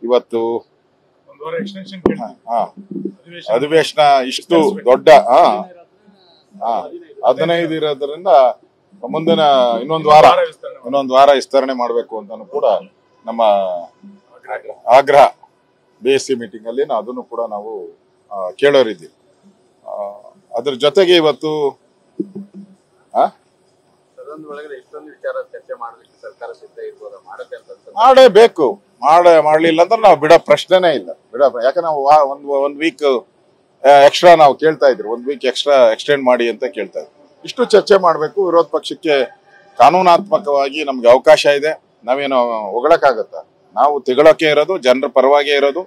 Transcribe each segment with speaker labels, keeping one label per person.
Speaker 1: ಇವತ್ತು ಅಧಿವೇಶನ ಇಷ್ಟು ದೊಡ್ಡ 15 ಇರೋದ್ರಿಂದ ಮುಂದಿನ ಇನ್ನೊಂದು ವಾರ ವಿಸ್ತರಣೆ ಮಾಡಬೇಕು ಅಂತಾನು ಕೂಡ ನಮ್ಮ ಆಗ್ರಹ BSc ಮೀಟಿಂಗ್ ಅಲ್ಲಿ ಅದನ್ನು ಕೂಡ ನಾವು ಕೇಳೋರಿದ್ದೀವಿ. ಅದ್ರ ಜೊತೆಗೆ ಇವತ್ತು ಮಾಡಬೇಕು, ಮಾಡ್ಲಿಲ್ಲ ಅಂದ್ರೆ ನಾವು ಬಿಡೋ ಪ್ರಶ್ನೆನೇ ಇಲ್ಲ. ಯಾಕಂದ್ರೆ ನಾವು ಒಂದ್ ವೀಕ್ ಎಕ್ಸ್ಟ್ರಾ ನಾವು ಕೇಳ್ತಾ ಇದ್ರಿ, 1 ವೀಕ್ ಎಕ್ಸ್ಟ್ರಾ ಎಕ್ಸ್ಟೆಂಡ್ ಮಾಡಿ ಅಂತ ಕೇಳ್ತಾ ಇದ್ವಿ. ಇಷ್ಟು ಚರ್ಚೆ ಮಾಡಬೇಕು. ವಿರೋಧ ಪಕ್ಷಕ್ಕೆ ಕಾನೂನಾತ್ಮಕವಾಗಿ ನಮ್ಗೆ ಅವಕಾಶ ಇದೆ. ನಾವೇನು ಹೊಗಳಕ್ಕಾಗತ್ತ? ನಾವು ತಿಗಳಕ್ಕೆ ಇರೋದು ಜನರ ಪರವಾಗಿ ಇರೋದು,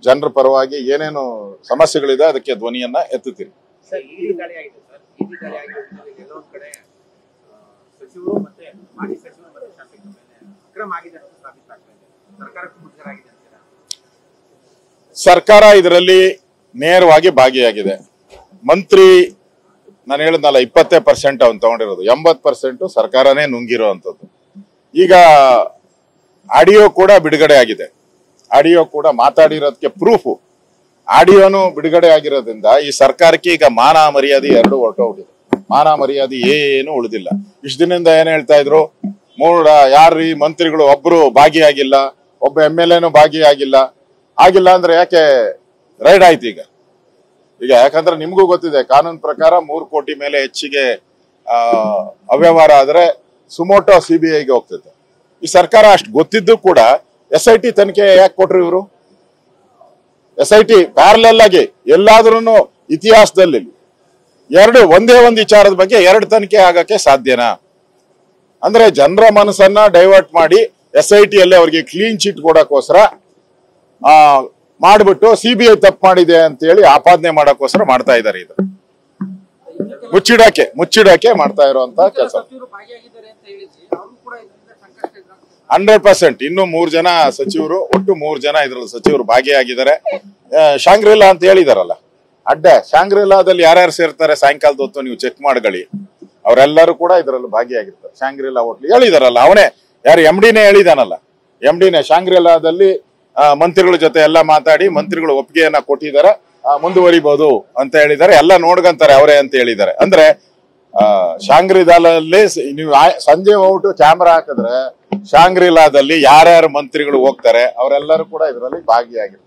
Speaker 1: ಜನರ ಪರವಾಗಿ ಏನೇನು ಸಮಸ್ಯೆಗಳಿದೆ ಅದಕ್ಕೆ ಧ್ವನಿಯನ್ನ ಎತ್ತುತ್ತೀರಿ. ಸರ್ಕಾರ ಇದರಲ್ಲಿ ನೇರವಾಗಿ ಭಾಗಿಯಾಗಿದೆ. ಮಂತ್ರಿ ನಾನು ಹೇಳಿದ್ನಲ್ಲ 20% ಅವ್ನು ತಗೊಂಡಿರೋದು, 80% ಸರ್ಕಾರನೇ ನುಂಗಿರೋ ಅಂತದ್ದು. ಈಗ ಆಡಿಯೋ ಕೂಡ ಬಿಡುಗಡೆ ಆಗಿದೆ. ಆಡಿಯೋ ಕೂಡ ಮಾತಾಡಿರೋದಕ್ಕೆ ಪ್ರೂಫ್ ಆಡಿಯೋನು ಬಿಡುಗಡೆ ಆಗಿರೋದ್ರಿಂದ ಈ ಸರ್ಕಾರಕ್ಕೆ ಈಗ ಮಾನ ಮರ್ಯಾದೆ ಎರಡು ಹೊರಟೋಗ್ಬಿಟ್ಟಿದೆ. ಮಾನ ಮರ್ಯಾದೆ ಏನು ಉಳಿದಿಲ್ಲ. ಇಷ್ಟ ದಿನದಿಂದ ಏನ್ ಹೇಳ್ತಾ ಇದ್ರು, ಯಾರ್ರೀ ಮಂತ್ರಿಗಳು ಒಬ್ರು ಭಾಗಿಯಾಗಿಲ್ಲ, ಒಬ್ಬ MLAನು ಭಾಗಿಯಾಗಿಲ್ಲ. ಆಗಿಲ್ಲ ಅಂದ್ರೆ ಯಾಕೆ ರೈಡ್ ಆಯ್ತು ಈಗ ಯಾಕಂದ್ರೆ ನಿಮ್ಗೂ ಗೊತ್ತಿದೆ, ಕಾನೂನು ಪ್ರಕಾರ 3 ಕೋಟಿ ಮೇಲೆ ಹೆಚ್ಚಿಗೆ ಅವ್ಯವಹಾರ ಆದ್ರೆ ಸುಮೋಟೋ CBIಗೆ ಹೋಗ್ತದೆ. ಈ ಸರ್ಕಾರ ಅಷ್ಟು ಗೊತ್ತಿದ್ದು ಕೂಡ SIT ತನಿಖೆ ಯಾಕೆ ಕೊಟ್ರು ಇವರು? SIT ಪ್ಯಾರಲಲ್ ಆಗಿ ಎಲ್ಲಾದ್ರೂ ಇತಿಹಾಸದಲ್ಲಿ ಒಂದೇ ಒಂದು ವಿಚಾರದ ಬಗ್ಗೆ 2 ತನಿಖೆ ಆಗಕ್ಕೆ ಸಾಧ್ಯನಾ? ಅಂದ್ರೆ ಜನರ ಮನಸ್ಸನ್ನ ಡೈವರ್ಟ್ ಮಾಡಿ SIT ಅಲ್ಲಿ ಅವ್ರಿಗೆ ಕ್ಲೀನ್ ಚಿಟ್ ಕೊಡಕ್ಕೋಸ್ಕರ ಮಾಡ್ಬಿಟ್ಟು CBI ತಪ್ಪು ಮಾಡಿದೆ ಅಂತ ಹೇಳಿ ಆಪಾದನೆ ಮಾಡಕ್ಕೋಸ್ಕರ ಮಾಡ್ತಾ ಇದ್ದಾರೆ. ಇದು ಮುಚ್ಚಿಡಕ್ಕೆ ಮಾಡ್ತಾ ಇರುವಂತ ಕೆಲಸ. 100% ಇನ್ನೂ 3 ಜನ ಸಚಿವರು, ಒಟ್ಟು 3 ಜನ ಇದ್ರಲ್ಲಿ ಸಚಿವರು ಭಾಗಿಯಾಗಿದ್ದಾರೆ. ಶಾಂಗ್ರಿಲಾ ಅಂತ ಹೇಳಿದಾರಲ್ಲ, ಶಾಂಗ್ರಿಲಾದಲ್ಲಿ ಯಾರ್ಯಾರು ಸೇರ್ತಾರೆ ಸಾಯಂಕಾಲದ ಹೊತ್ತು ನೀವು ಚೆಕ್ ಮಾಡ್ಕೊಳ್ಳಿ. ಅವರೆಲ್ಲರೂ ಕೂಡ ಇದರಲ್ಲಿ ಭಾಗಿಯಾಗಿರ್ತಾರೆ. ಶಾಂಗ್ರಿಲಾ ಹೋಟ್ಲ್ ಹೇಳಿದಾರಲ್ಲ, ಅವನೇ ಯಾರು MDನೇ ಹೇಳಿದಾನಲ್ಲ, MDನೇ ಶಾಂಗ್ರಿಲಾದಲ್ಲಿ ಮಂತ್ರಿಗಳ ಜೊತೆ ಎಲ್ಲ ಮಾತಾಡಿ ಮಂತ್ರಿಗಳು ಒಪ್ಪಿಗೆಯನ್ನ ಕೊಟ್ಟಿದ್ದಾರೆ, ಮುಂದುವರಿಬಹುದು ಅಂತ ಹೇಳಿದ್ದಾರೆ. ಎಲ್ಲ ನೋಡ್ಕಂತಾರೆ ಅವರೇ ಅಂತ ಹೇಳಿದ್ದಾರೆ. ಅಂದ್ರೆ ಶಾಂಗ್ರಿಲಾದಲ್ಲಿ ನೀವು ಸಂಜೆ ಹೋಗ್ಬಿಟ್ಟು ಕ್ಯಾಮ್ರಾ ಹಾಕಿದ್ರೆ ಶಾಂಗ್ರಿಲಾದಲ್ಲಿ ಯಾರ್ಯಾರು ಮಂತ್ರಿಗಳು ಹೋಗ್ತಾರೆ ಅವರೆಲ್ಲರೂ ಕೂಡ ಇದರಲ್ಲಿ ಭಾಗಿಯಾಗಿರ್ತಾರೆ.